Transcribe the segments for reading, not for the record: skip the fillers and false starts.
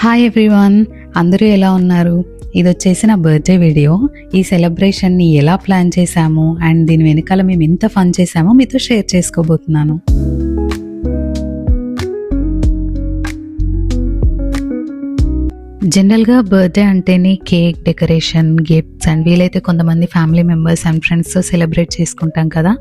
Hi everyone, అందరూ ఎలా ఉన్నారు? ఇది వచ్చేసి నా బర్త్డే వీడియో. ఈ సెలబ్రేషన్ని ఎలా ప్లాన్ చేశాము అండ్ దీని వెనకాల మేము ఎంత ఫన్ చేశామో మీతో షేర్ చేసుకోబోతున్నాను. జనరల్గా బర్త్డే అంటేనే కేక్, డెకరేషన్, గిఫ్ట్స్ అండ్ వీలైతే కొంతమంది ఫ్యామిలీ మెంబర్స్ అండ్ ఫ్రెండ్స్తో సెలబ్రేట్ చేసుకుంటాం కదా.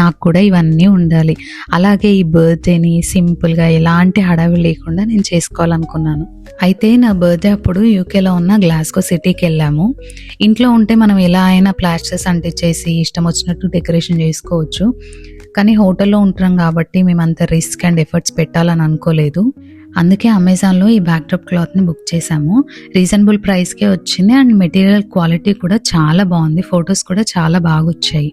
నాకు కూడా ఇవన్నీ ఉండాలి. అలాగే ఈ బర్త్డేని సింపుల్గా ఎలాంటి హడావిడి లేకుండా నేను చేసుకోవాలనుకున్నాను. అయితే నా బర్త్డే అప్పుడు యూకేలో ఉన్న గ్లాస్గో సిటీకి వెళ్ళాము. ఇంట్లో ఉంటే మనం ఎలా అయినా ప్లాస్టర్స్ అంటించేసి ఇష్టం వచ్చినట్టు డెకరేషన్ చేసుకోవచ్చు. కానీ హోటల్లో ఉంటున్నాం కాబట్టి మేము అంత రిస్క్ అండ్ ఎఫర్ట్స్ పెట్టాలని అనుకోలేదు. అందుకే అమెజాన్లో ఈ బ్యాక్డ్రాప్ క్లాత్ని బుక్ చేశాము. రీజనబుల్ ప్రైస్కే వచ్చింది అండ్ మెటీరియల్ క్వాలిటీ కూడా చాలా బాగుంది. ఫొటోస్ కూడా చాలా బాగా వచ్చాయి.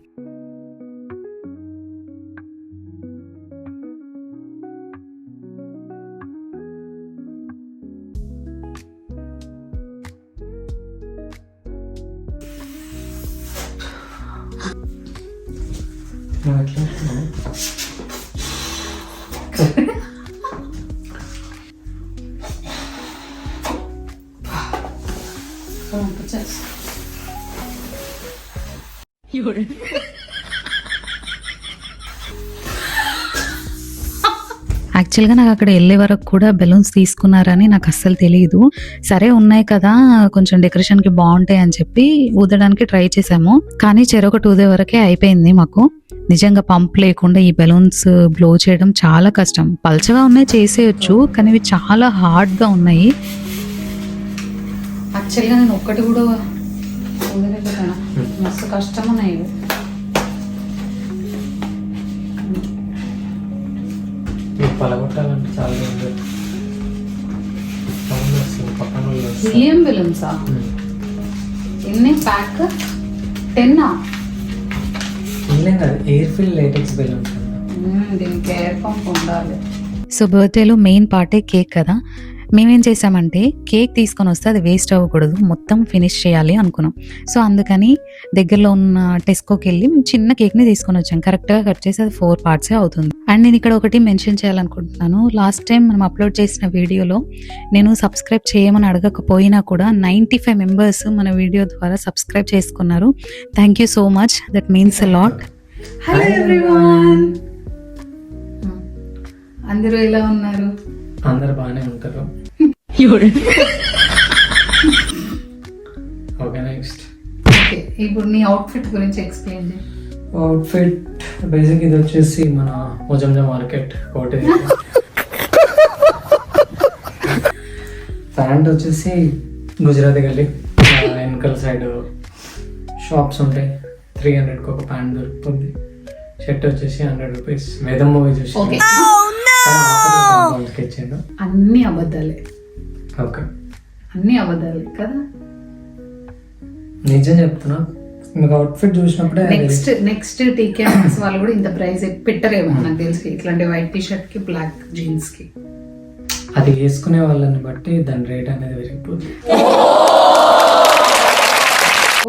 యాక్చువల్గా నాకు అక్కడ వెళ్ళే వరకు కూడా బెలూన్స్ తీసుకున్నారని నాకు అస్సలు తెలియదు. సరే ఉన్నాయి కదా, కొంచెం డెకరేషన్కి బాగుంటాయి అని చెప్పి ఊదడానికి ట్రై చేసాము. కానీ చెరొకటి ఊదే వరకే అయిపోయింది మాకు. నిజంగా పంప్ లేకుండా ఈ బెలూన్స్ బ్లో చేయడం చాలా కష్టం. పల్చగా ఉన్నాయి, చేసేయచ్చు, కానీ ఇవి చాలా హార్డ్గా ఉన్నాయి. యాక్చువల్గా నేను ఒక్కటి కూడా ఊదలేకపోయాను, మస్తు కష్టం ఉన్నాయి. పలగొట్టాలంటే చాలా హీలియం బెలూన్సా? ఎన్ని pack? 10 air fill latex balloons. దీనికి ఎయిర్ పంప్ ఉండాలి. సో బర్త్డేలో మెయిన్ పార్టే కేక్ కదా. మేమేం చేసామంటే కేక్ తీసుకొని వస్తే అది వేస్ట్ అవ్వకూడదు, మొత్తం ఫినిష్ చేయాలి అనుకున్నాం. సో అందుకని దగ్గరలో ఉన్న టెస్కోకి వెళ్ళి మేము చిన్న కేక్ని తీసుకొని వచ్చాం. కరెక్ట్గా కట్ చేసి అది 4 పార్ట్సే అవుతుంది. అండ్ నేను ఇక్కడ ఒకటి మెన్షన్ చేయాలనుకుంటున్నాను. లాస్ట్ టైం మనం అప్లోడ్ చేసిన వీడియోలో నేను సబ్స్క్రైబ్ చేయమని అడగకపోయినా కూడా 95 మెంబర్స్ మన వీడియో ద్వారా సబ్స్క్రైబ్ చేసుకున్నారు. Thank you so much, that means a lot. Hello everyone, అందరూ ఎలా ఉన్నారు? అందరు బాగానే ఉంటారు. Okay, next. ఓకే, ఇప్పుడు నీ అవుట్ఫిట్ గురించి ఎక్స్ప్లెయిన్ చేయి. అవుట్ఫిట్ బేసిక్ ఇది వచ్చేసి మన మొజంజా మార్కెట్ కోటి. ప్యాంట్ వచ్చేసి గుజరాతీ గల్లీ వెనకల సైడ్ షాప్స్ ఉంటాయి. 300కి ఒక ప్యాంట్ దొరుకుతుంది. షర్ట్ వచ్చేసి 100 రూపీస్. వేదం మూవీ చూసి ఇచ్చాను. అన్ని అబద్ధాలే. ఓకే, అన్ని అబద్ధాలే కదా. నిజం చెప్తున్నా, మీకు అవుట్ఫిట్ చూసినప్పుడే నెక్స్ట్ టీకేఎస్ వాళ్ళు కూడా ఇంత ప్రైస్ పెట్టరేమో నాకు తెలిసి. ఇట్లాంటి వైట్ టీ షర్ట్ కి బ్లాక్ జీన్స్ కి అది వేసుకునే వాళ్ళని బట్టి దాని రేట్ అనేది పెరిగిపోతుంది.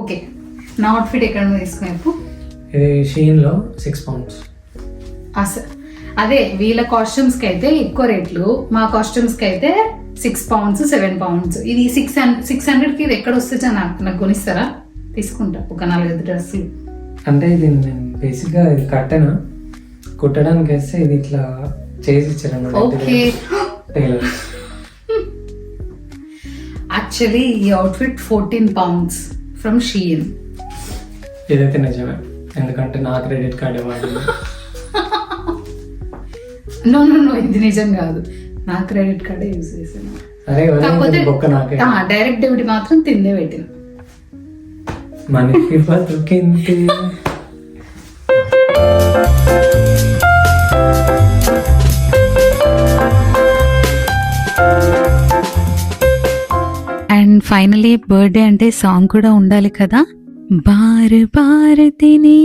ఓకే, నా అవుట్ఫిట్ ఎక్కడ తీసుకునేపు? ఇది షీన్ లో 6 pounds. అదే వీళ్ళ కాస్ట్యూమ్స్ కి అయితే ఎక్కువ రేట్లు, మా కాస్ట్యూమ్స్ కి అయితే 6 pounds 7 pounds. ఇది 600కి ఇది ఎక్కడ వస్తే నాకు కొనిస్తారా? తీసుకుంటా ఒక 4-5 డ్రెస్సులు. అంటే ఇది నేను బేసిక్ గా ఇది కట్టను, కుట్టడానికి వేస్తే ఇది ఇట్లా చేసి ఇచ్చారు. Okay, tailor. యాక్చువల్లీ ఈ అవుట్ఫిట్ 14 pounds ఫ్రమ్ షీన్. ఇదైతే నిజమే, ఎందుకంటే నా క్రెడిట్ కార్డ్ వాడింది. నో ఇది నిజం కాదు, నా క్రెడిట్ కార్డే యూజ్ చేసాను. కాకపోతే డైరెక్ట్ డెబిట్ మాత్రం తిందే పెట్టిన. మనకి బతుకింది. అండ్ ఫైనలీ బర్త్డే అంటే సాంగ్ కూడా ఉండాలి కదా. బార్ బార్ తినే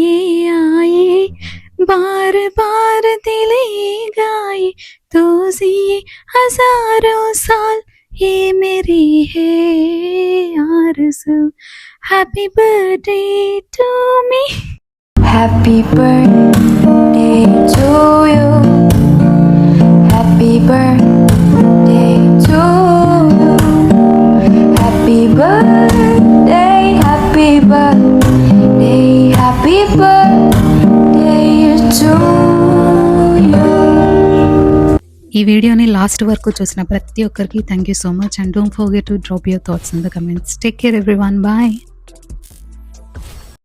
ఆయే, बार बार दिले गाए, तो जिए हजारों साल, ये मेरी है आरज़ू. Happy birthday to me. Happy birthday to you. Happy birthday to you. birthday, happy birthday to you. ఈ వీడియోని లాస్ట్ వరకు చూసిన ప్రతి ఒక్కరికి thank you so much and don't forget to drop your thoughts in the comments. Take care everyone, bye.